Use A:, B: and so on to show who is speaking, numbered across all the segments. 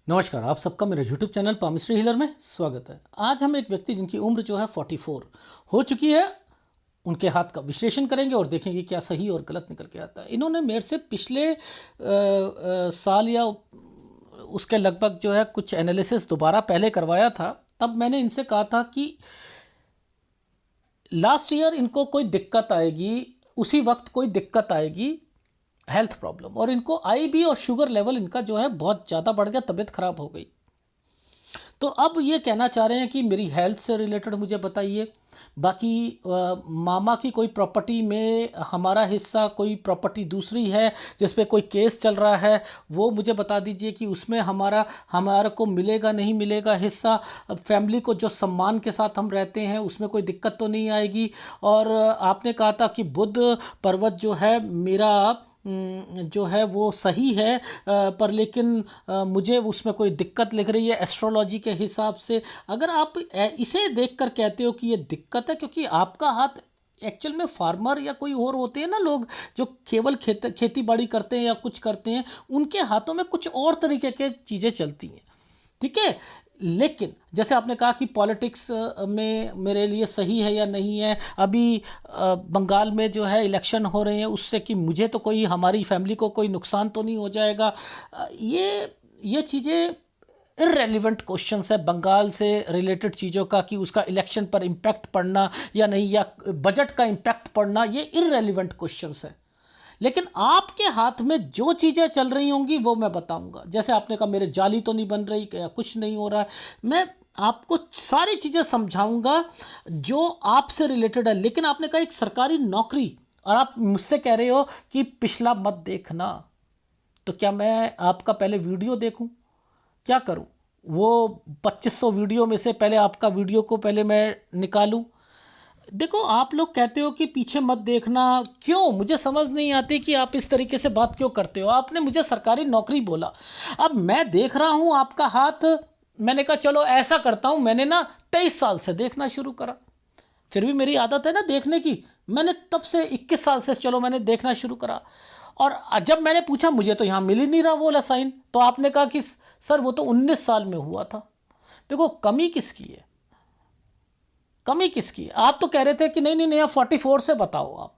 A: नमस्कार, आप सबका मेरे यूट्यूब चैनल पामिस्ट्री हीलर में स्वागत है। आज हम एक व्यक्ति जिनकी उम्र जो है 44 हो चुकी है, उनके हाथ का विश्लेषण करेंगे और देखेंगे क्या सही और गलत निकल के आता है। इन्होंने मेरे से पिछले साल या उसके लगभग जो है कुछ एनालिसिस दोबारा पहले करवाया था। तब मैंने इनसे कहा था कि लास्ट ईयर इनको कोई दिक्कत आएगी, उसी वक्त कोई दिक्कत आएगी, हेल्थ प्रॉब्लम, और इनको आईबी और शुगर लेवल इनका जो है बहुत ज़्यादा बढ़ गया, तबीयत खराब हो गई। तो अब ये कहना चाह रहे हैं कि मेरी हेल्थ से रिलेटेड मुझे बताइए। बाकी मामा की कोई प्रॉपर्टी में हमारा हिस्सा, कोई प्रॉपर्टी दूसरी है जिस पे कोई केस चल रहा है, वो मुझे बता दीजिए कि उसमें हमारे को मिलेगा नहीं मिलेगा हिस्सा। अब फैमिली को जो सम्मान के साथ हम रहते हैं उसमें कोई दिक्कत तो नहीं आएगी। और आपने कहा था कि बुध पर्वत जो है मेरा जो है वो सही है, पर लेकिन मुझे उसमें कोई दिक्कत लग रही है एस्ट्रोलॉजी के हिसाब से। अगर आप इसे देखकर कहते हो कि ये दिक्कत है, क्योंकि आपका हाथ एक्चुअल में फार्मर या कोई और होते हैं ना लोग जो केवल खेती बाड़ी करते हैं या कुछ करते हैं, उनके हाथों में कुछ और तरीके के चीज़ें चलती हैं, ठीक है। लेकिन जैसे आपने कहा कि पॉलिटिक्स में मेरे लिए सही है या नहीं है, अभी बंगाल में जो है इलेक्शन हो रहे हैं, उससे कि मुझे तो कोई, हमारी फैमिली को कोई नुकसान तो नहीं हो जाएगा। ये चीज़ें इररेलेवेंट क्वेश्चंस है बंगाल से रिलेटेड चीज़ों का, कि उसका इलेक्शन पर इम्पैक्ट पड़ना या नहीं, या बजट का इम्पैक्ट पड़ना, ये इररेलेवेंट क्वेश्चंस है। लेकिन आपके हाथ में जो चीज़ें चल रही होंगी वो मैं बताऊंगा। जैसे आपने कहा मेरे जाली तो नहीं बन रही, क्या कुछ नहीं हो रहा है, मैं आपको सारी चीज़ें समझाऊंगा जो आपसे रिलेटेड है। लेकिन आपने कहा एक सरकारी नौकरी, और आप मुझसे कह रहे हो कि पिछला मत देखना, तो क्या मैं आपका पहले वीडियो देखूं? क्या करूं? वो 2500 वीडियो में से पहले आपका वीडियो को पहले मैं निकालूं? देखो, आप लोग कहते हो कि पीछे मत देखना, क्यों? मुझे समझ नहीं आती कि आप इस तरीके से बात क्यों करते हो। आपने मुझे सरकारी नौकरी बोला, अब मैं देख रहा हूं आपका हाथ। मैंने कहा चलो ऐसा करता हूं, मैंने ना 23 साल से देखना शुरू करा, फिर भी मेरी आदत है ना देखने की। मैंने तब से 21 साल से चलो मैंने देखना शुरू करा, और जब मैंने पूछा मुझे तो यहाँ मिल ही नहीं रहा वो वाला साइन, तो आपने कहा कि सर वो तो 19 साल में हुआ था। देखो, कमी किसकी है? कमी किसकी? आप तो कह रहे थे कि नहीं नहीं नहीं, आप 44 से बताओ। आप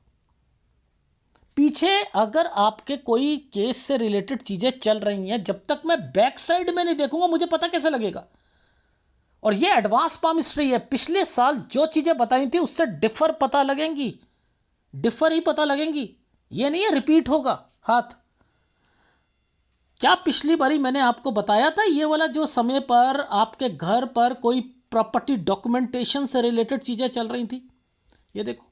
A: पीछे अगर आपके कोई केस से रिलेटेड चीजें चल रही हैं, जब तक मैं बैक साइड में नहीं देखूंगा मुझे पता कैसे लगेगा? और ये एडवांस पामिस्ट्री है, पिछले साल जो चीजें बताई थी उससे डिफर पता लगेंगी, डिफर ही पता लगेंगी, ये नहीं है रिपीट होगा हाथ। क्या पिछली बारी मैंने आपको बताया था ये वाला जो समय पर आपके घर पर कोई प्रॉपर्टी डॉक्यूमेंटेशन से रिलेटेड चीजें चल रही थी? ये देखो,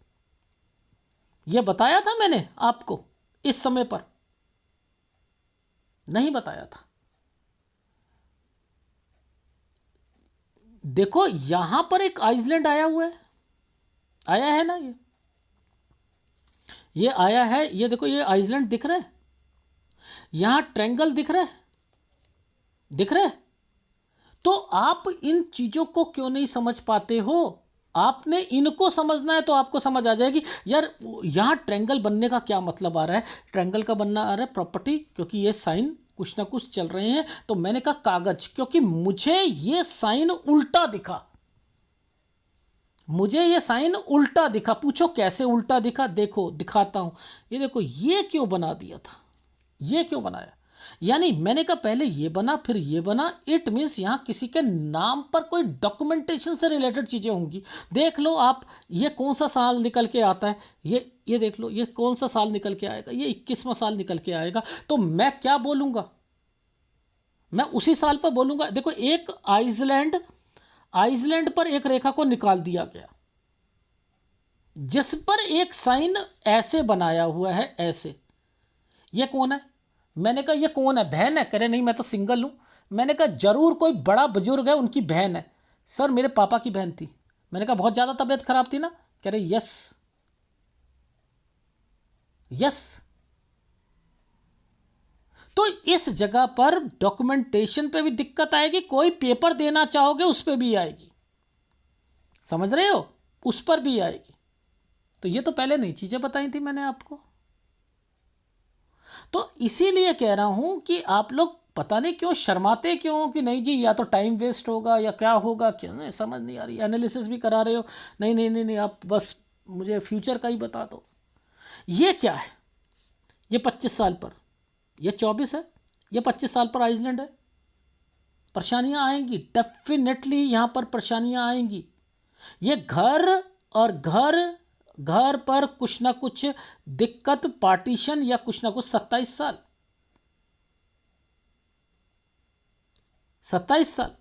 A: ये बताया था मैंने आपको इस समय पर? नहीं बताया था। देखो यहां पर एक आइसलैंड आया हुआ है, आया है ना, ये आया है, ये देखो ये आइसलैंड दिख रहा है, यहां ट्रायंगल दिख रहा है, दिख रहा है। तो आप इन चीजों को क्यों नहीं समझ पाते हो? आपने इनको समझना है तो आपको समझ आ जाएगी यार। यहां ट्रायंगल बनने का क्या मतलब आ रहा है? ट्रायंगल का बनना आ रहा है प्रॉपर्टी, क्योंकि ये साइन कुछ ना कुछ चल रहे हैं। तो मैंने कहा कागज, क्योंकि मुझे ये साइन उल्टा दिखा, मुझे ये साइन उल्टा दिखा। पूछो कैसे उल्टा दिखा? देखो दिखाता हूं, ये देखो ये क्यों बना दिया था, ये क्यों बनाया? यानी मैंने कहा पहले ये बना फिर ये बना, इट मीन्स यहां किसी के नाम पर कोई डॉक्यूमेंटेशन से रिलेटेड चीजें होंगी। देख लो आप, ये कौन सा साल निकल के आता है, ये देख लो, ये कौन सा साल निकल के आएगा, ये 21वां साल निकल के आएगा। तो मैं क्या बोलूंगा? मैं उसी साल पर बोलूंगा। देखो, एक आइसलैंड, आइसलैंड पर एक रेखा को निकाल दिया गया जिस पर एक साइन ऐसे बनाया हुआ है, ऐसे। ये कौन है? मैंने कहा ये कौन है? बहन है? कह रहे नहीं मैं तो सिंगल हूं। मैंने कहा जरूर कोई बड़ा बुजुर्ग है, उनकी बहन है। सर मेरे पापा की बहन थी। मैंने कहा बहुत ज्यादा तबीयत खराब थी ना? कह रहे यस, यस। तो इस जगह पर डॉक्यूमेंटेशन पे भी दिक्कत आएगी, कोई पेपर देना चाहोगे उस पर भी आएगी, समझ रहे हो, उस पर भी आएगी। तो ये तो पहले नई चीजें बताई थी मैंने आपको। तो इसीलिए कह रहा हूं कि आप लोग पता नहीं क्यों शर्माते क्यों हो कि नहीं जी या तो टाइम वेस्ट होगा या क्या होगा, क्यों नहीं समझ नहीं आ रही। एनालिसिस भी करा रहे हो, नहीं नहीं नहीं नहीं आप बस मुझे फ्यूचर का ही बता दो। ये क्या है, ये 25 साल पर, ये 24 है, ये 25 साल पर आइसलैंड है। परेशानियां आएंगी डेफिनेटली, यहाँ पर परेशानियां आएंगी। ये घर और घर घर पर कुछ ना कुछ दिक्कत, पार्टीशन या कुछ ना कुछ। 27 साल, 27 साल,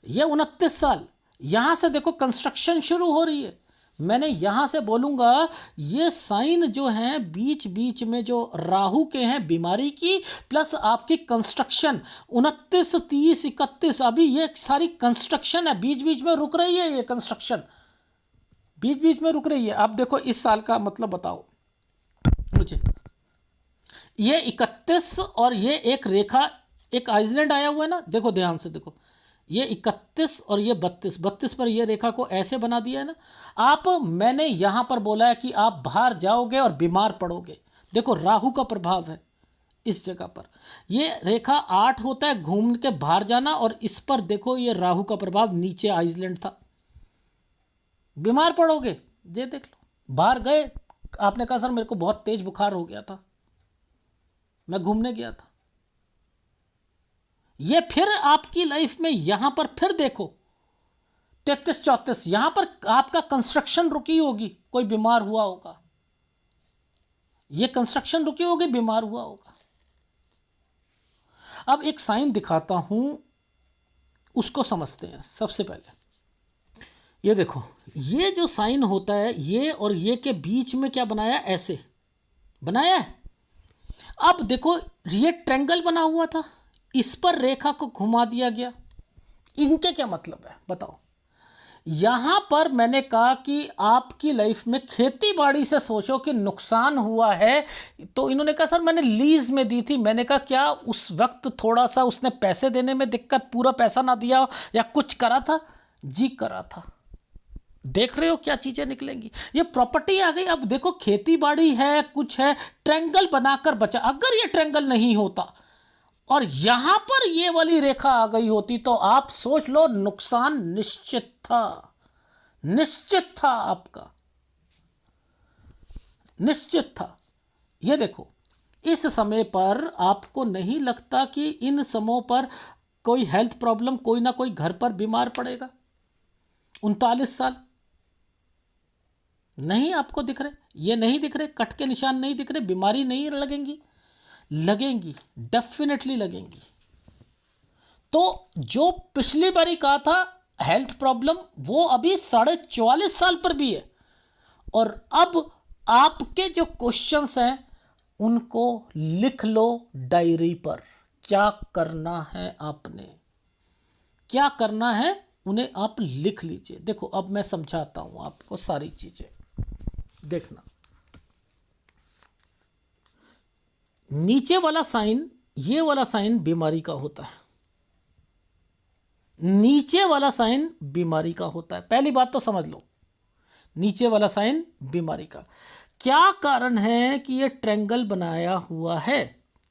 A: ये 29 साल। यहां से देखो कंस्ट्रक्शन शुरू हो रही है। मैंने यहां से बोलूंगा ये साइन जो हैं बीच बीच में जो राहु के हैं बीमारी की, प्लस आपकी कंस्ट्रक्शन 29, 30, 31, अभी ये सारी कंस्ट्रक्शन है, बीच बीच में रुक रही है। ये कंस्ट्रक्शन बीच बीच में रुक रही है। अब देखो इस साल का मतलब बताओ मुझे। ये 31 और ये एक रेखा, एक आइसलैंड आया हुआ है ना, देखो ध्यान से देखो, ये 31 और ये 32, 32 पर ये रेखा को ऐसे बना दिया है ना आप। मैंने यहां पर बोला है कि आप बाहर जाओगे और बीमार पड़ोगे। देखो राहु का प्रभाव है इस जगह पर। ये रेखा 8 होता है घूम के बाहर जाना, और इस पर देखो ये राहु का प्रभाव, नीचे आइसलैंड था, बीमार पड़ोगे। ये देख लो, बाहर गए, आपने कहा सर मेरे को बहुत तेज बुखार हो गया था, मैं घूमने गया था। ये फिर आपकी लाइफ में यहां पर फिर देखो 33, 34, यहां पर आपका कंस्ट्रक्शन रुकी होगी, कोई बीमार हुआ होगा, ये कंस्ट्रक्शन रुकी होगी, बीमार हुआ होगा। अब एक साइन दिखाता हूं, उसको समझते हैं। सबसे पहले ये देखो, ये जो साइन होता है, ये और ये के बीच में क्या बनाया, ऐसे बनाया है। अब देखो ये ट्रायंगल बना हुआ था, इस पर रेखा को घुमा दिया गया। इनके क्या मतलब है बताओ। यहां पर मैंने कहा कि आपकी लाइफ में खेती बाड़ी से सोचो कि नुकसान हुआ है, तो इन्होंने कहा सर मैंने लीज में दी थी। मैंने कहा क्या उस वक्त थोड़ा सा उसने पैसे देने में दिक्कत, पूरा पैसा ना दिया या कुछ करा था? जी करा था। देख रहे हो क्या चीजें निकलेंगी। ये प्रॉपर्टी आ गई। अब देखो खेती बाड़ी है, कुछ है, ट्रायंगल बनाकर बचा। अगर ये ट्रायंगल नहीं होता और यहां पर ये वाली रेखा आ गई होती, तो आप सोच लो नुकसान निश्चित था, निश्चित था, आपका निश्चित था। ये देखो इस समय पर आपको नहीं लगता कि इन समयों पर कोई हेल्थ प्रॉब्लम, कोई ना कोई घर पर बीमार पड़ेगा? 39 साल नहीं आपको दिख रहे, ये नहीं दिख रहे, कट के निशान नहीं दिख रहे, बीमारी नहीं लगेंगी? लगेंगी, डेफिनेटली लगेंगी। तो जो पिछली बारी कहा था हेल्थ प्रॉब्लम, वो अभी 44.5 साल पर भी है। और अब आपके जो क्वेश्चंस हैं उनको लिख लो डायरी पर। क्या करना है आपने, क्या करना है, उन्हें आप लिख लीजिए। देखो अब मैं समझाता हूं आपको सारी चीजें, देखना। नीचे वाला साइन, ये वाला साइन बीमारी का होता है, नीचे वाला साइन बीमारी का होता है। पहली बात तो समझ लो, नीचे वाला साइन बीमारी का। क्या कारण है कि ये ट्रायंगल बनाया हुआ है?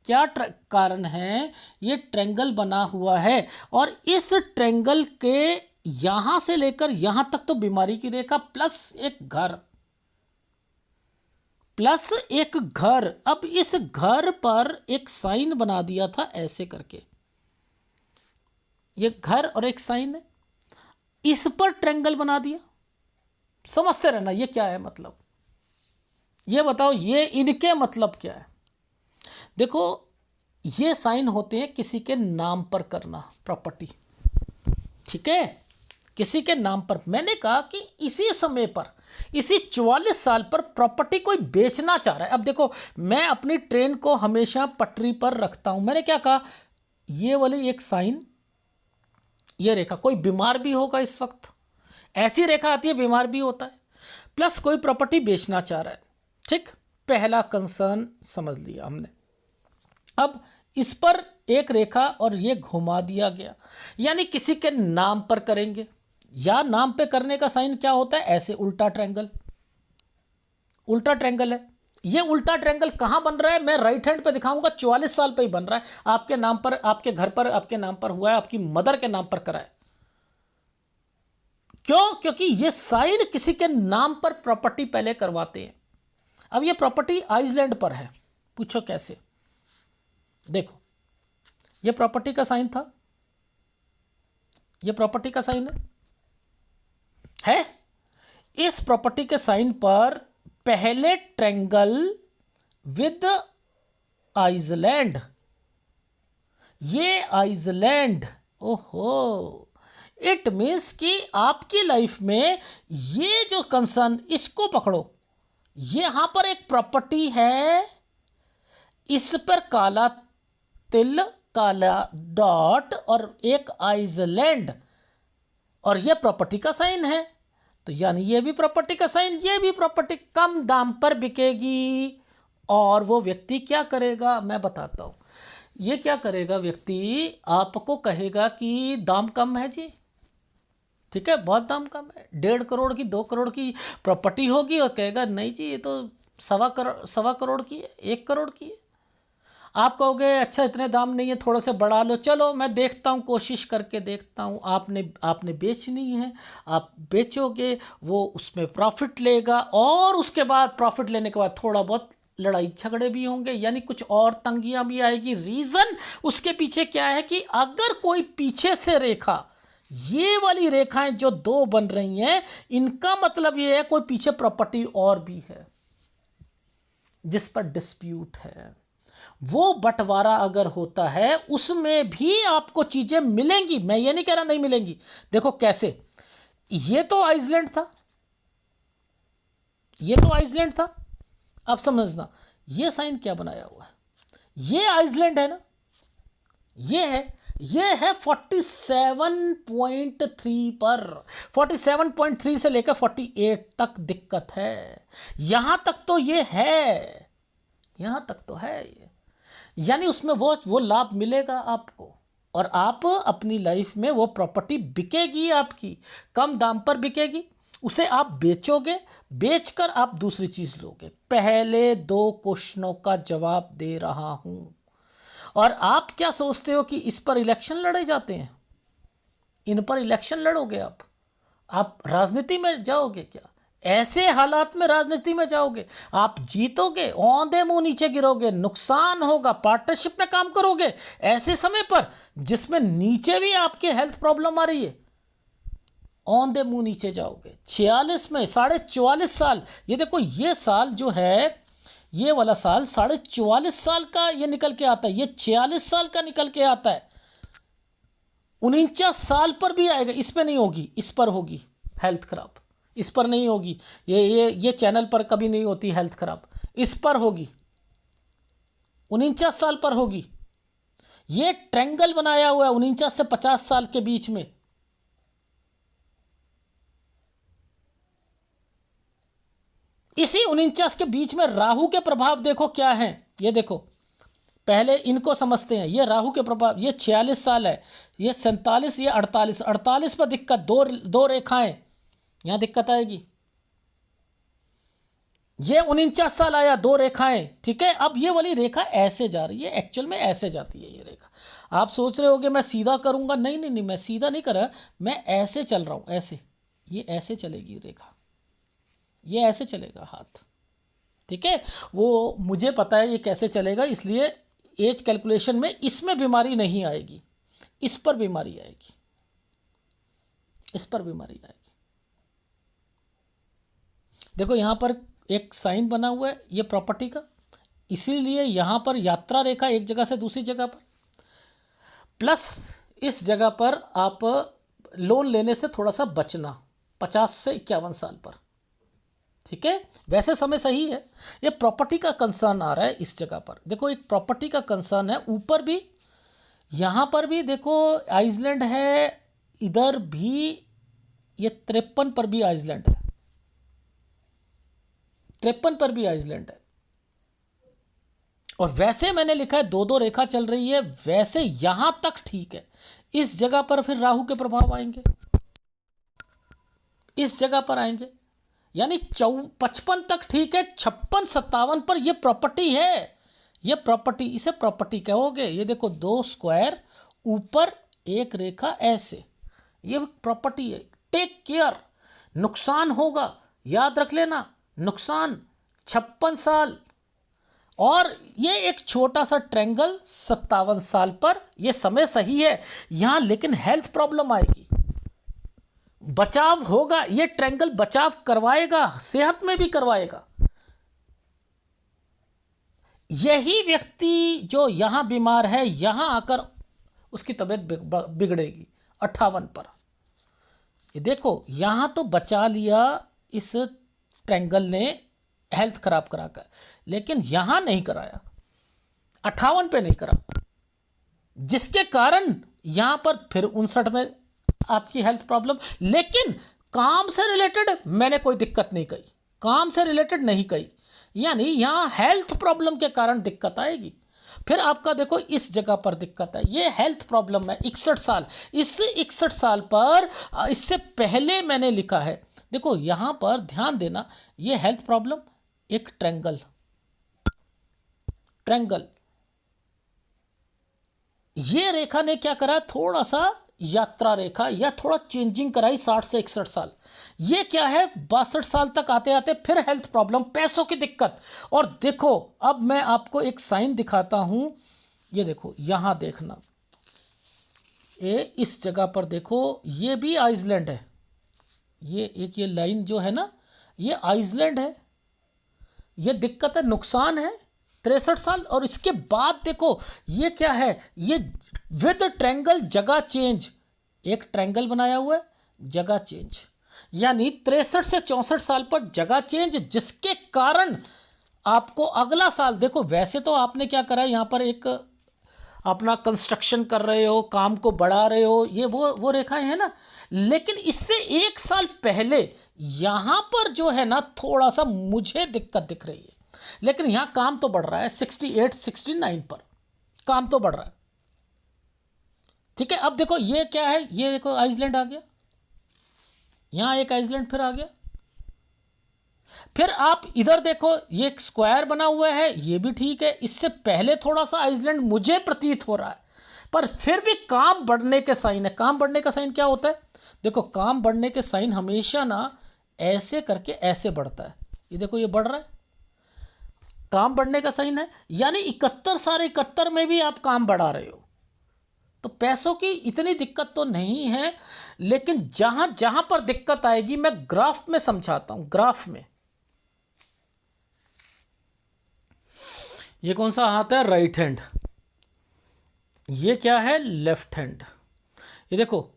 A: क्या कारण है ये ट्रायंगल बना हुआ है? और इस ट्रायंगल के यहां से लेकर यहां तक तो बीमारी की रेखा, प्लस एक घर, प्लस एक घर। अब इस घर पर एक साइन बना दिया था ऐसे करके, ये घर और एक साइन है, इस पर ट्रायंगल बना दिया। समझते रहना ये क्या है मतलब, ये बताओ ये इनके मतलब क्या है। देखो ये साइन होते हैं किसी के नाम पर करना प्रॉपर्टी, ठीक है, किसी के नाम पर। मैंने कहा कि इसी समय पर, इसी 44 साल पर प्रॉपर्टी कोई बेचना चाह रहा है। अब देखो मैं अपनी ट्रेन को हमेशा पटरी पर रखता हूं। मैंने क्या कहा, ये वाली एक साइन, ये रेखा, कोई बीमार भी होगा इस वक्त, ऐसी रेखा आती है बीमार भी होता है, प्लस कोई प्रॉपर्टी बेचना चाह रहा है। ठीक, पहला कंसर्न समझ लिया हमने। अब इस पर एक रेखा और ये घुमा दिया गया, यानी किसी के नाम पर करेंगे। या नाम पे करने का साइन क्या होता है, ऐसे उल्टा ट्रायंगल, उल्टा ट्रायंगल है, ये उल्टा ट्रायंगल कहाँ बन रहा है, मैं राइट हैंड पे दिखाऊंगा, 44 साल पे ही बन रहा है, आपके नाम पर, आपके घर पर, आपके नाम पर हुआ है, आपकी मदर के नाम पर करा है। क्यों? क्योंकि ये साइन किसी के नाम पर प्रॉपर्टी पहले करवाते हैं। अब ये प्रॉपर्टी आइसलैंड पर है, पूछो कैसे? देखो, ये प्रॉपर्टी का साइन था, ये प्रॉपर्टी का साइन है। इस प्रॉपर्टी के साइन पर पहले ट्रायंगल विद आइसलैंड, ये आइसलैंड, ओहो, इट मीन्स कि आपकी लाइफ में ये जो कंसर्न, इसको पकड़ो, यहां पर एक प्रॉपर्टी है, इस पर काला तिल, काला डॉट और एक आइसलैंड, और ये प्रॉपर्टी का साइन है। तो यानी ये भी प्रॉपर्टी का साइन, ये भी प्रॉपर्टी कम दाम पर बिकेगी। और वो व्यक्ति क्या करेगा, मैं बताता हूं। ये क्या करेगा, व्यक्ति आपको कहेगा कि दाम कम है जी, ठीक है, बहुत दाम कम है, 1.5 करोड़ की, 2 करोड़ की प्रॉपर्टी होगी, और कहेगा नहीं जी ये तो 1.25 करोड़ की है, 1 करोड़ की है। आप कहोगे अच्छा इतने दाम नहीं है, थोड़ा से बढ़ा लो, चलो मैं देखता हूँ, कोशिश करके देखता हूँ। आपने बेचनी है, आप बेचोगे, वो उसमें प्रॉफिट लेगा, और उसके बाद प्रॉफिट लेने के बाद थोड़ा बहुत लड़ाई झगड़े भी होंगे, यानी कुछ और तंगियां भी आएगी। रीज़न उसके पीछे क्या है कि अगर कोई पीछे से रेखा, ये वाली रेखाएं जो 2 बन रही हैं, इनका मतलब ये है कोई पीछे प्रॉपर्टी और भी है जिस पर डिस्प्यूट है। वो बंटवारा अगर होता है, उसमें भी आपको चीजें मिलेंगी, मैं ये नहीं कह रहा नहीं मिलेंगी। देखो कैसे, ये तो आइसलैंड था, ये तो आइसलैंड था। अब समझना, ये साइन क्या बनाया हुआ है, ये आइसलैंड है ना, ये है 47.3 पर, 47.3 से लेकर 48 तक दिक्कत है। यहां तक तो ये है, यहां तक तो है ये, यानी उसमें वो लाभ मिलेगा आपको, और आप अपनी लाइफ में वो प्रॉपर्टी बिकेगी आपकी, कम दाम पर बिकेगी, उसे आप बेचोगे, बेचकर आप दूसरी चीज लोगे। पहले 2 क्वेश्चनों का जवाब दे रहा हूं। और आप क्या सोचते हो कि इस पर इलेक्शन लड़े जाते हैं? इन पर इलेक्शन लड़ोगे आप राजनीति में जाओगे क्या? ऐसे हालात में राजनीति में जाओगे, आप जीतोगे, औंधे मुंह नीचे गिरोगे, नुकसान होगा, पार्टनरशिप में काम करोगे ऐसे समय पर जिसमें नीचे भी आपके हेल्थ प्रॉब्लम आ रही है, औंधे मुंह नीचे जाओगे। 46 में 44.5 साल, ये देखो, ये साल जो है, ये वाला साल 44.5 साल का ये निकल के आता है, ये 46 साल का निकल के आता है, 49 साल पर भी आएगा। इस पर नहीं होगी, इस पर होगी हेल्थ खराब, इस पर नहीं होगी, ये चैनल पर कभी नहीं होती हेल्थ खराब, इस पर होगी, 49 साल पर होगी। ये ट्रायंगल बनाया हुआ है 49 से 50 साल के बीच में। इसी 49 के बीच में राहु के प्रभाव देखो क्या है, ये देखो, पहले इनको समझते हैं। ये राहु के प्रभाव, ये 46 साल है, ये 47, ये 48, 48 पर दिक्कत, दो रेखाएं, यहां दिक्कत आएगी। ये 49 साल आया, 2 रेखाएं, ठीक है। अब ये वाली रेखा ऐसे जा रही है, एक्चुअल में ऐसे जाती है ये रेखा। आप सोच रहे होगे मैं सीधा करूंगा, नहीं नहीं नहीं, मैं सीधा नहीं कर रहा, मैं ऐसे चल रहा हूं, ऐसे, ये ऐसे चलेगी रेखा, ये ऐसे चलेगा हाथ, ठीक है। वो मुझे पता है ये कैसे चलेगा, इसलिए एज कैलकुलेशन में इसमें बीमारी नहीं आएगी, इस पर बीमारी आएगी, इस पर बीमारी आएगी। देखो यहां पर एक साइन बना हुआ है ये प्रॉपर्टी का, इसीलिए यहां पर यात्रा रेखा एक जगह से दूसरी जगह पर, प्लस इस जगह पर आप लोन लेने से थोड़ा सा बचना, 50 से 51 साल पर, ठीक है। वैसे समय सही है, ये प्रॉपर्टी का कंसर्न आ रहा है इस जगह पर। देखो एक प्रॉपर्टी का कंसर्न है, ऊपर भी, यहां पर भी देखो आइसलैंड है, इधर भी ये 53 पर भी आइसलैंड है, 53 पर भी आइसलैंड है। और वैसे मैंने लिखा है 2-2 रेखा चल रही है, वैसे यहां तक ठीक है। इस जगह पर फिर राहु के प्रभाव आएंगे, इस जगह पर आएंगे, यानी 55 तक ठीक है, 56-57 पर ये प्रॉपर्टी है, ये प्रॉपर्टी, इसे प्रॉपर्टी कहोगे। ये देखो 2 स्क्वायर ऊपर एक रेखा ऐसे, ये प्रॉपर्टी है। टेक केयर, नुकसान होगा, याद रख लेना, नुकसान 56 साल, और ये एक छोटा सा ट्रायंगल 57 साल पर, ये समय सही है यहां, लेकिन हेल्थ प्रॉब्लम आएगी। बचाव होगा, ये ट्रायंगल बचाव करवाएगा, सेहत में भी करवाएगा। यही व्यक्ति जो यहां बीमार है, यहां आकर उसकी तबीयत बिगड़ेगी 58 पर। ये देखो यहां तो बचा लिया इस ट्रायंगल ने हेल्थ खराब कराकर, लेकिन यहां नहीं कराया, 58 पे नहीं करा, जिसके कारण यहां पर फिर 59 में आपकी हेल्थ प्रॉब्लम। लेकिन काम से रिलेटेड मैंने कोई दिक्कत नहीं कही, काम से रिलेटेड नहीं कही, यानी यहां हेल्थ प्रॉब्लम के कारण दिक्कत आएगी। फिर आपका देखो इस जगह पर दिक्कत है, ये हेल्थ प्रॉब्लम है 61 साल, इस 61 साल पर इससे पहले मैंने लिखा है, देखो यहां पर ध्यान देना, ये हेल्थ प्रॉब्लम, एक ट्रायंगल, ट्रायंगल, ये रेखा ने क्या करा, थोड़ा सा यात्रा रेखा या थोड़ा चेंजिंग कराई 60 से 61 साल। ये क्या है, 62 साल तक आते आते फिर हेल्थ प्रॉब्लम, पैसों की दिक्कत। और देखो अब मैं आपको एक साइन दिखाता हूं, ये देखो यहां देखना, ये इस जगह पर देखो, ये भी आइसलैंड है, ये एक ये लाइन जो है ना, ये आइसलैंड है, ये दिक्कत है, नुकसान है 63 साल। और इसके बाद देखो ये क्या है, ये विद ट्रायंगल जगह चेंज, एक ट्रायंगल बनाया हुआ है, जगह चेंज, यानी 63 से 64 साल पर जगह चेंज, जिसके कारण आपको अगला साल, देखो वैसे तो आपने क्या करा, यहां पर एक अपना कंस्ट्रक्शन कर रहे हो, काम को बढ़ा रहे हो, ये वो रेखाएं है ना, लेकिन इससे 1 साल पहले यहां पर जो है ना थोड़ा सा मुझे दिक्कत दिख रही है, लेकिन यहां काम तो बढ़ रहा है 68 69 पर, काम तो बढ़ रहा है, ठीक है। अब देखो ये क्या है, ये देखो आइसलैंड आ गया, यहां एक आइसलैंड फिर आ गया, फिर आप इधर देखो ये एक स्क्वायर बना हुआ है, ये भी ठीक है, इससे पहले थोड़ा सा आइसलैंड मुझे प्रतीत हो रहा है, पर फिर भी काम बढ़ने के साइन है। काम बढ़ने का साइन क्या होता है, देखो काम बढ़ने के साइन हमेशा ना ऐसे करके ऐसे बढ़ता है, ये देखो ये बढ़ रहा है, काम बढ़ने का साइन है, यानी 71 सारे 71 में भी आप काम बढ़ा रहे हो, तो पैसों की इतनी दिक्कत तो नहीं है। लेकिन जहां जहां पर दिक्कत आएगी मैं ग्राफ में समझाता हूं, ग्राफ में। ये कौन सा हाथ है, राइट हैंड, ये क्या है, लेफ्ट हैंड। ये देखो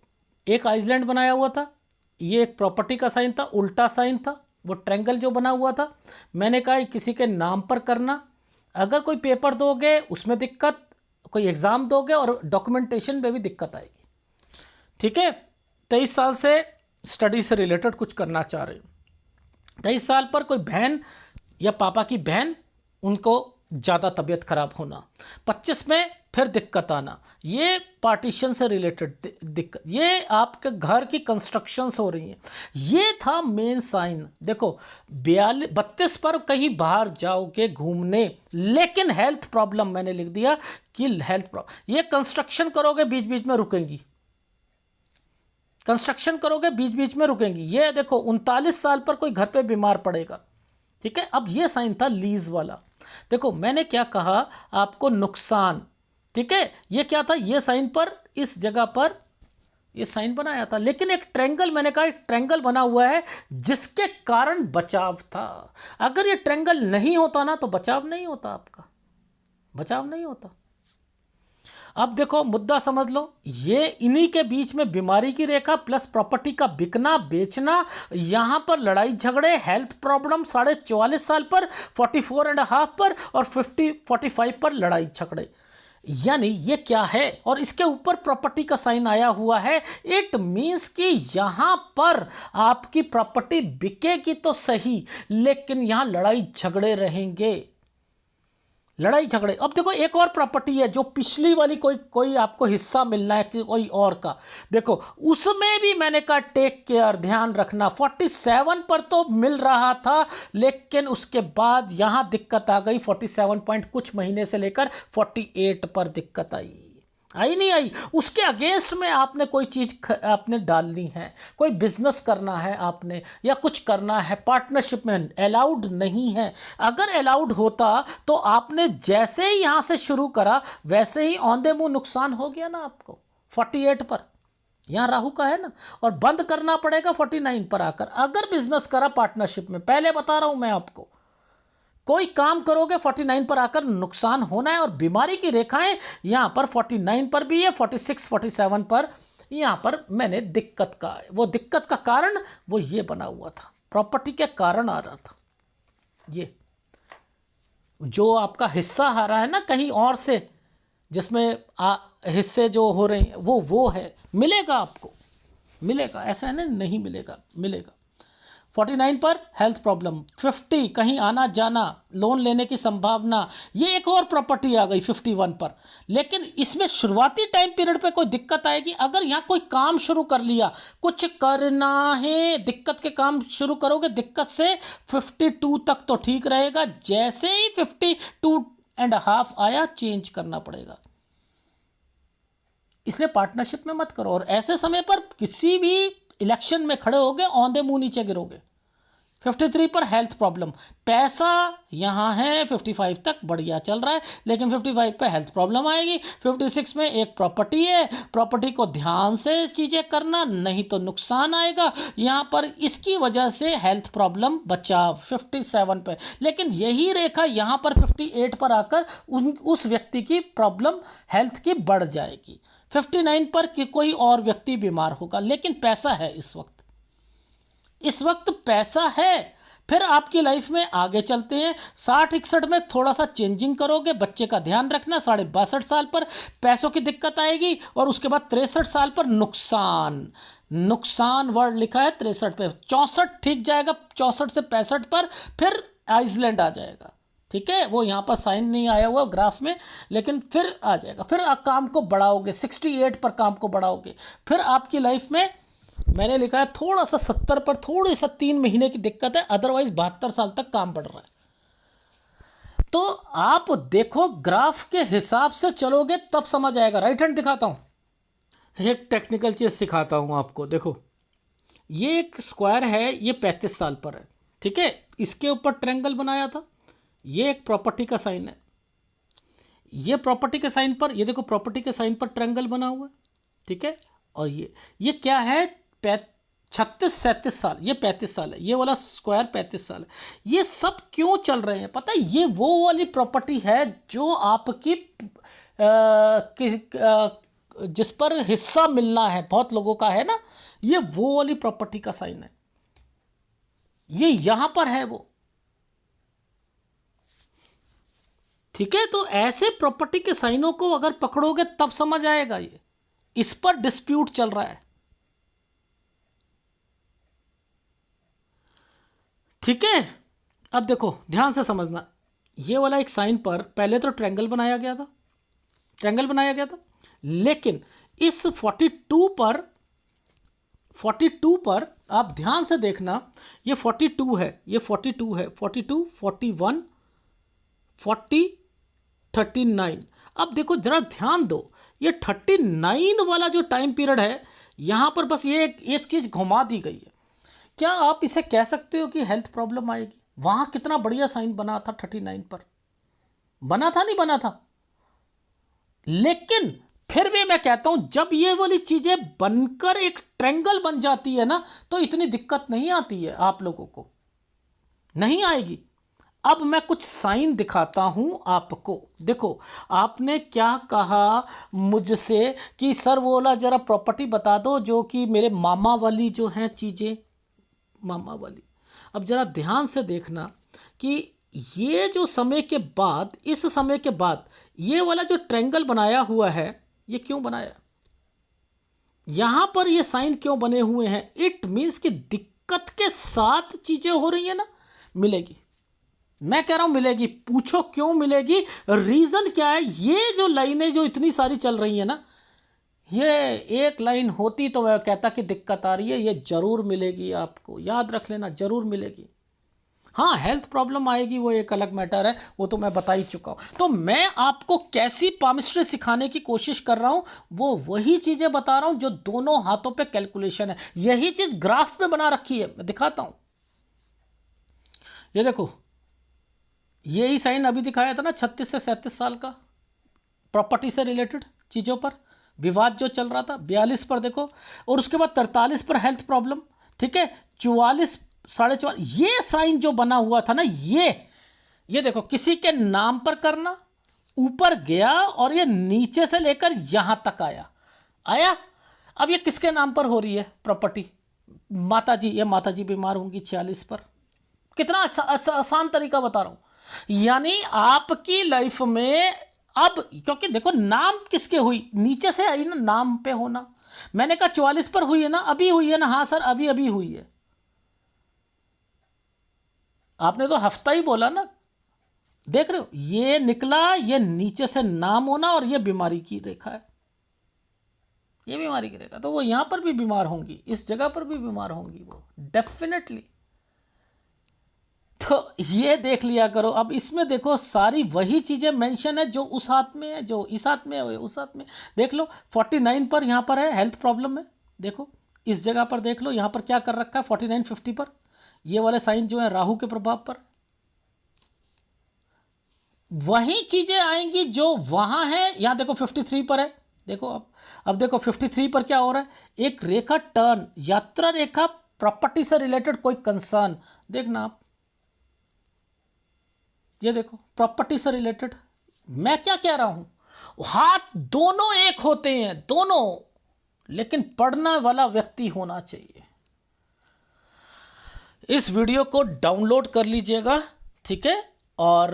A: एक आइसलैंड बनाया हुआ था, ये एक प्रॉपर्टी का साइन था, उल्टा साइन था, वो ट्रायंगल जो बना हुआ था, मैंने कहा किसी के नाम पर करना, अगर कोई पेपर दोगे उसमें दिक्कत, कोई एग्ज़ाम दोगे और डॉक्यूमेंटेशन में भी दिक्कत आएगी, ठीक है। 23 साल से स्टडी से रिलेटेड कुछ करना चाह रहे हो, 23 साल पर कोई बहन या पापा की बहन, उनको ज़्यादा तबीयत खराब होना, 25 में फिर दिक्कत आना, ये पार्टीशन से रिलेटेड दिक्कत, ये आपके घर की कंस्ट्रक्शंस हो रही हैं, ये था मेन साइन। देखो 32 पर कहीं बाहर जाओगे घूमने, लेकिन हेल्थ प्रॉब्लम मैंने लिख दिया कि हेल्थ प्रॉब्लम, ये कंस्ट्रक्शन करोगे बीच बीच में रुकेंगी, कंस्ट्रक्शन करोगे बीच बीच में रुकेंगी। ये देखो 39 साल पर कोई घर पे बीमार पड़ेगा, ठीक है। अब ये साइन था लीज वाला, देखो मैंने क्या कहा आपको, नुकसान, ठीक है। ये क्या था, ये साइन पर इस जगह पर ये साइन बनाया था, लेकिन एक ट्रायंगल, मैंने कहा एक ट्रायंगल बना हुआ है जिसके कारण बचाव था। अगर ये ट्रायंगल नहीं होता ना तो बचाव नहीं होता, आपका बचाव नहीं होता। अब देखो मुद्दा समझ लो, ये इन्हीं के बीच में बीमारी की रेखा प्लस प्रॉपर्टी का बिकना बेचना, यहां पर लड़ाई झगड़े, हेल्थ प्रॉब्लम 44 साल पर, 44.5 पर और 45 पर लड़ाई झगड़े, यानी ये क्या है, और इसके ऊपर प्रॉपर्टी का साइन आया हुआ है। इट मीन्स कि यहां पर आपकी प्रॉपर्टी बिकेगी तो सही, लेकिन यहां लड़ाई झगड़े रहेंगे, लड़ाई झगड़े। अब देखो एक और प्रॉपर्टी है जो पिछली वाली, कोई कोई आपको हिस्सा मिलना है कि कोई और का, देखो उसमें भी मैंने कहा टेक केयर, ध्यान रखना। 47 पर तो मिल रहा था, लेकिन उसके बाद यहां दिक्कत आ गई। 47 पॉइंट कुछ महीने से लेकर 48 पर दिक्कत आई। आई नहीं आई, उसके अगेंस्ट में आपने कोई चीज आपने डालनी है, कोई बिजनेस करना है आपने, या कुछ करना है पार्टनरशिप में, अलाउड नहीं है। अगर अलाउड होता तो आपने जैसे ही यहां से शुरू करा वैसे ही औंधे मुंह नुकसान हो गया ना आपको 48 पर। यहां राहु का है ना, और बंद करना पड़ेगा 49 पर आकर। अगर बिजनेस करा पार्टनरशिप में, पहले बता रहा हूं मैं आपको, कोई काम करोगे 49 पर आकर नुकसान होना है। और बीमारी की रेखाएं यहां पर 49 पर भी है, 46 47 पर यहां पर मैंने दिक्कत का, वो दिक्कत का कारण वो ये बना हुआ था, प्रॉपर्टी के कारण आ रहा था। ये जो आपका हिस्सा आ रहा है ना कहीं और से, जिसमें हिस्से जो हो रहे हैं वो है, मिलेगा आपको, मिलेगा, ऐसा है ना नहीं मिलेगा, मिलेगा। 49 पर हेल्थ प्रॉब्लम, 50 कहीं आना जाना, लोन लेने की संभावना, ये एक और प्रॉपर्टी आ गई 51 पर। लेकिन इसमें शुरुआती टाइम पीरियड पे कोई दिक्कत आएगी। अगर यहाँ कोई काम शुरू कर लिया, कुछ करना है, दिक्कत के काम शुरू करोगे, दिक्कत से 52 तक तो ठीक रहेगा, जैसे ही 52.5 आया चेंज करना पड़ेगा। इसलिए पार्टनरशिप में मत करो, और ऐसे समय पर किसी भी इलेक्शन में खड़े होगे औंधे मुंह नीचे गिरोगे। 53 पर हेल्थ प्रॉब्लम, पैसा यहाँ है 55 तक बढ़िया चल रहा है, लेकिन 55 पे हेल्थ प्रॉब्लम आएगी। 56 में एक प्रॉपर्टी है, प्रॉपर्टी को ध्यान से चीज़ें करना, नहीं तो नुकसान आएगा यहाँ पर, इसकी वजह से हेल्थ प्रॉब्लम बचाव 57 पे। लेकिन यही रेखा यहाँ पर 58 पर आकर उस व्यक्ति की प्रॉब्लम हेल्थ की बढ़ जाएगी। 59 पर कि कोई और व्यक्ति बीमार होगा, लेकिन पैसा है इस वक्त पैसा है। फिर आपकी लाइफ में आगे चलते हैं। 60-61 में थोड़ा सा चेंजिंग करोगे, बच्चे का ध्यान रखना। 62 साल पर पैसों की दिक्कत आएगी, और उसके बाद 63 साल पर नुकसान, नुकसान वर्ड लिखा है 63 पे। 64 ठीक जाएगा, 64 से 65 पर फिर आइसलैंड आ जाएगा। ठीक है, वो यहाँ पर साइन नहीं आया हुआ ग्राफ में, लेकिन फिर आ जाएगा। फिर आप काम को बढ़ाओगे, 68 पर काम को बढ़ाओगे। फिर आपकी लाइफ में मैंने लिखा है थोड़ा सा 70 पर थोड़ी सा 3 महीने की दिक्कत है, अदरवाइज 72 साल तक काम बढ़ रहा है। तो आप देखो ग्राफ के हिसाब से चलोगे तब समझ आएगा। राइट हैंड दिखाता हूं, एक टेक्निकल चीज सिखाता हूं आपको। देखो ये एक स्क्वायर है, ये 35 साल पर है, ठीक है, इसके ऊपर ट्रायंगल बनाया था। ये एक प्रॉपर्टी का साइन है, ये प्रॉपर्टी के साइन पर, ये देखो प्रॉपर्टी के साइन पर ट्रायंगल बना हुआ है, ठीक है। और ये क्या है, 36-37 साल, ये 35 साल है, ये वाला स्क्वायर 35 साल है। ये सब क्यों चल रहे हैं पता है, ये वो वाली प्रॉपर्टी है जो आपकी जिस पर हिस्सा मिलना है, बहुत लोगों का है ना, ये वो वाली प्रॉपर्टी का साइन है, ये यहां पर है वो। ठीक है, तो ऐसे प्रॉपर्टी के साइनों को अगर पकड़ोगे तब समझ आएगा। ये इस पर डिस्प्यूट चल रहा है, ठीक है। अब देखो ध्यान से समझना, ये वाला एक साइन पर पहले तो ट्रायंगल बनाया गया था, ट्रायंगल बनाया गया था, लेकिन इस 42 पर आप ध्यान से देखना, ये 42 है, ये 42 है, 42 41 40 39। अब देखो जरा ध्यान दो, ये 39 वाला जो टाइम पीरियड है, यहां पर बस ये एक चीज घुमा दी गई है। क्या आप इसे कह सकते हो कि हेल्थ प्रॉब्लम आएगी? वहां कितना बढ़िया साइन बना था 39 पर, बना था नहीं बना था? लेकिन फिर भी मैं कहता हूं जब ये वाली चीजें बनकर एक ट्रायंगल बन जाती है ना, तो इतनी दिक्कत नहीं आती है, आप लोगों को नहीं आएगी। अब मैं कुछ साइन दिखाता हूं आपको। देखो आपने क्या कहा मुझसे कि सर वो वाला जरा प्रॉपर्टी बता दो जो कि मेरे मामा वाली जो है चीजें, मामा वाली। अब जरा ध्यान से देखना कि ये जो समय के बाद, इस समय के बाद ये वाला जो ट्रायंगल बनाया हुआ है, ये क्यों बनाया, यहां पर ये साइन क्यों बने हुए हैं? इट मींस कि दिक्कत के साथ चीजें हो रही है ना, मिलेगी, मैं कह रहा हूं मिलेगी, पूछो क्यों मिलेगी, रीजन क्या है। ये जो लाइनें जो इतनी सारी चल रही है ना, ये एक लाइन होती तो वह कहता कि दिक्कत आ रही है, ये जरूर मिलेगी, आपको याद रख लेना, जरूर मिलेगी। हाँ, हेल्थ प्रॉब्लम आएगी वो एक अलग मैटर है, वो तो मैं बता ही चुका हूं। तो मैं आपको कैसी पामिस्ट्री सिखाने की कोशिश कर रहा हूं, वो वही चीजें बता रहा हूं जो दोनों हाथों पे कैलकुलेशन है। यही चीज ग्राफ में बना रखी है, मैं दिखाता हूं। ये देखो, यही साइन अभी दिखाया था ना 36 से 37 साल का, प्रॉपर्टी से रिलेटेड चीज़ों पर विवाद जो चल रहा था। 42 पर देखो, और उसके बाद 43 पर हेल्थ प्रॉब्लम, ठीक है। 44, 44, ये साइन जो बना हुआ था ना, ये देखो, किसी के नाम पर करना, ऊपर गया और ये नीचे से लेकर यहां तक आया आया। अब ये किसके नाम पर हो रही है प्रॉपर्टी? माता जी, ये माता जी बीमार होंगी 46 पर। कितना आसान तरीका बता रहा हूं। यानी आपकी लाइफ में अब, क्योंकि देखो नाम किसके हुई, नीचे से आई ना, नाम पे होना। मैंने कहा 44 पर हुई है ना, अभी हुई है ना, हाँ सर अभी अभी हुई है। आपने तो हफ्ता ही बोला ना, देख रहे हो, ये निकला, ये नीचे से नाम होना, और ये बीमारी की रेखा है, ये बीमारी की रेखा। तो वो यहां पर भी बीमार होंगी, इस जगह पर भी बीमार होंगी वो, डेफिनेटली। तो ये देख लिया करो। अब इसमें देखो सारी वही चीजें मेंशन है जो उस हाथ में है, जो इस हाथ में है, उस हाथ में। देख लो 49 पर यहां पर है हेल्थ प्रॉब्लम में, देखो इस जगह पर देख लो, यहां पर क्या कर रखा है 49 50 पर, ये वाले साइन जो है राहु के प्रभाव पर। वही चीजें आएंगी जो वहां है। यहां देखो 53 पर है, देखो अब देखो 53 पर क्या हो रहा है, एक रेखा टर्न, यात्रा रेखा, प्रॉपर्टी से रिलेटेड कोई कंसर्न, देखना आप, ये देखो प्रॉपर्टी से रिलेटेड। मैं क्या कह रहा हूं, हाथ दोनों एक होते हैं, दोनों, लेकिन पढ़ने वाला व्यक्ति होना चाहिए। इस वीडियो को डाउनलोड कर लीजिएगा, ठीक है। और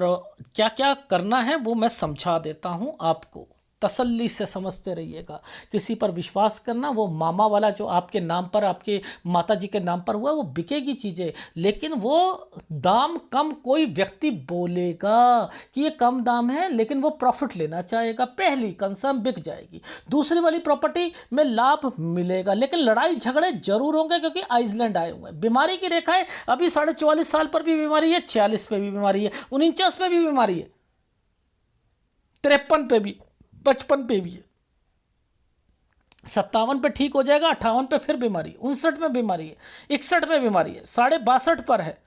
A: क्या क्या करना है वो मैं समझा देता हूं आपको, तसल्ली से समझते रहिएगा। किसी पर विश्वास करना, वो मामा वाला जो आपके नाम पर, आपके माता जी के नाम पर हुआ, वो बिकेगी चीज़ें, लेकिन वो दाम कम कोई व्यक्ति बोलेगा कि ये कम दाम है, लेकिन वो प्रॉफिट लेना चाहेगा, पहली कंसर्न बिक जाएगी। दूसरी वाली प्रॉपर्टी में लाभ मिलेगा, लेकिन लड़ाई झगड़े जरूर होंगे, क्योंकि आइसलैंड आए हुए हैं। बीमारी की रेखा है, अभी 44.5 साल पर भी बीमारी है, 46 पे भी बीमारी है, 49 पे भी बीमारी है, 53 पे भी, 55 पे भी है, 57 पे ठीक हो जाएगा, 58 पे फिर बीमारी, 59 में बीमारी है, 61 में बीमारी है, 62.5 पर है।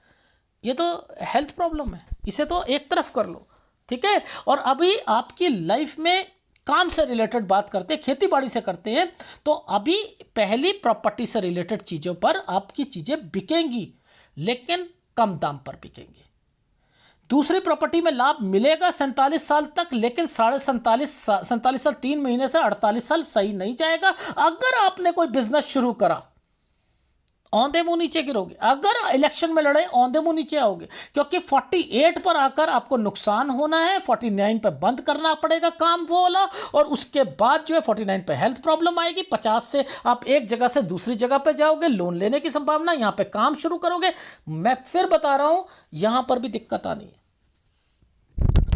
A: ये तो हेल्थ प्रॉब्लम है, इसे तो एक तरफ कर लो, ठीक है। और अभी आपकी लाइफ में काम से रिलेटेड बात करते हैं, खेती बाड़ी से करते हैं, तो अभी पहली प्रॉपर्टी से रिलेटेड चीज़ों पर आपकी चीज़ें बिकेंगी, लेकिन कम दाम पर बिकेंगी। दूसरी प्रॉपर्टी में लाभ मिलेगा 47 साल तक, लेकिन 47 साल 3 महीने से 48 साल सही नहीं जाएगा। अगर आपने कोई बिजनेस शुरू करा, औंधे मुंह नीचे गिरोगे। अगर इलेक्शन में लड़े, औंधे मुंह नीचे आओगे, क्योंकि 48 पर आकर आपको नुकसान होना है, 49 पर बंद करना पड़ेगा काम वो वाला, और उसके बाद जो है 49 पे हेल्थ प्रॉब्लम आएगी। 50 से आप एक जगह से दूसरी जगह पे जाओगे, लोन लेने की संभावना, यहां पे काम शुरू करोगे। मैं फिर बता रहा हूं, यहां पर भी दिक्कत आनी है।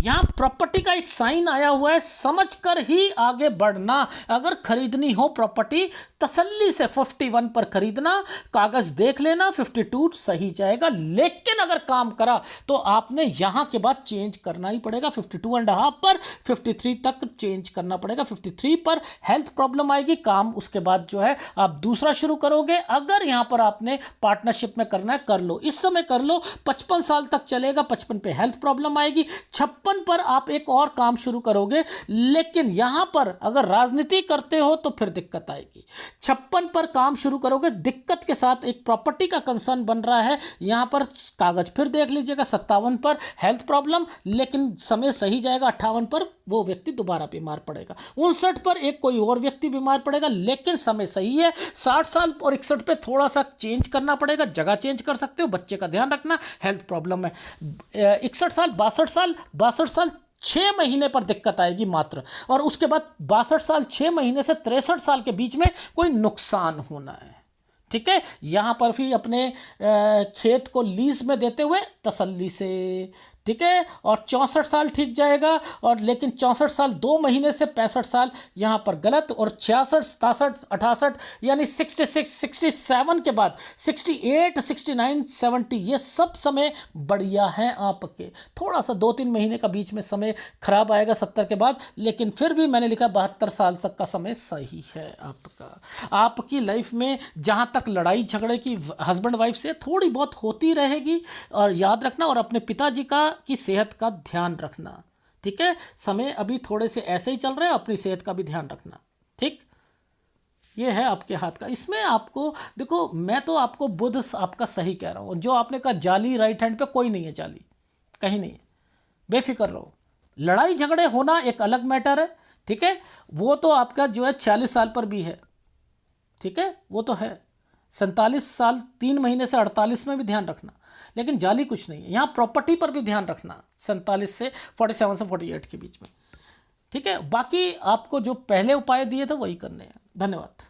A: यहां प्रॉपर्टी का एक साइन आया हुआ है, समझकर ही आगे बढ़ना। अगर खरीदनी हो प्रॉपर्टी, तसल्ली से 51 पर खरीदना, कागज देख लेना, 52 सही जाएगा। लेकिन अगर काम करा तो आपने यहां के बाद चेंज करना ही पड़ेगा, 52.5 पर 53 तक चेंज करना पड़ेगा। 53 पर हेल्थ प्रॉब्लम आएगी, काम उसके बाद जो है आप दूसरा शुरू करोगे। अगर यहां पर आपने पार्टनरशिप में करना है, कर लो, इस समय कर लो, 55 साल तक चलेगा। 55 पे हेल्थ प्रॉब्लम आएगी, 56 पर आप एक और काम शुरू करोगे, लेकिन यहां पर अगर राजनीति करते हो तो फिर दिक्कत आएगी। 56 पर काम शुरू करोगे, दिक्कत के साथ एक प्रॉपर्टी का कंसर्न बन रहा है, यहां पर कागज फिर देख लीजिएगा। 57 पर हेल्थ प्रॉब्लम, लेकिन समय सही जाएगा। 58 पर वो व्यक्ति दोबारा बीमार पड़ेगा। 59 पर एक कोई और व्यक्ति बीमार पड़ेगा, लेकिन समय सही है। 60 साल और 61 पे थोड़ा सा चेंज करना पड़ेगा, जगह चेंज कर सकते हो, बच्चे का ध्यान रखना, हेल्थ प्रॉब्लम है। 61 साल, 62 साल 6 महीने पर दिक्कत आएगी मात्र, और उसके बाद 62 साल 6 महीने से 63 साल के बीच में कोई नुकसान होना है, ठीक है। यहां पर भी अपने खेत को लीज में देते हुए तसल्ली से, ठीक है, और 64 साल ठीक जाएगा, और लेकिन 64 साल 2 महीने से 65 साल यहाँ पर गलत, और 66, 67, 68 यानी 66, 67 के बाद 68, 69, 70 ये सब समय बढ़िया हैं आपके। थोड़ा सा 2-3 महीने का बीच में समय खराब आएगा 70 के बाद, लेकिन फिर भी मैंने लिखा 72 साल तक का समय सही है आपका। आपकी लाइफ में जहाँ तक लड़ाई झगड़े की हस्बैंड वाइफ से थोड़ी बहुत होती रहेगी, और याद रखना, और अपने पिताजी की सेहत का ध्यान रखना, ठीक है। समय अभी थोड़े से ऐसे ही चल रहे हैं, अपनी सेहत का भी ध्यान रखना, ठीक। ये है आपके हाथ का। इसमें आपको देखो, मैं तो आपको बुध आपका सही कह रहा हूँ। जो आपने कहा जाली राइट हैंड पे, कोई नहीं है जाली, कहीं नहीं है, बेफिक्र रहो। लड़ाई झगड़े होना एक अलग मैटर है, ठीक है, वो तो आपका जो है 46 साल पर भी है, ठीक है, वो तो है। 47 साल 3 महीने से 48 में भी ध्यान रखना, लेकिन जाली कुछ नहीं है। यहाँ प्रॉपर्टी पर भी ध्यान रखना, 47 से 47 से 48 के बीच में, ठीक है। बाकी आपको जो पहले उपाय दिए थे वही करने हैं। धन्यवाद।